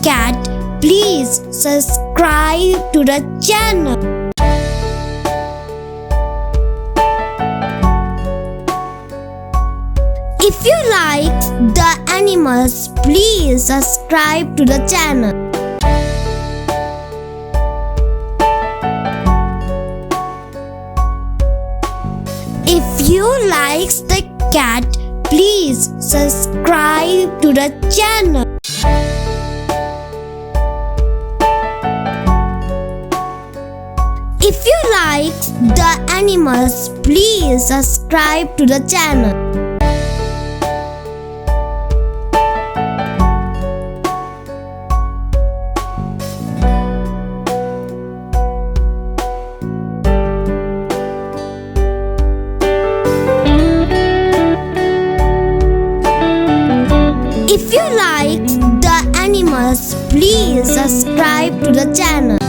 cat, please subscribe to the channel. If you like the animals, please subscribe to the channel. If you like the cat, please subscribe to the channel. If you like the animals, please subscribe to the channel. If you like the animals, please subscribe to the channel.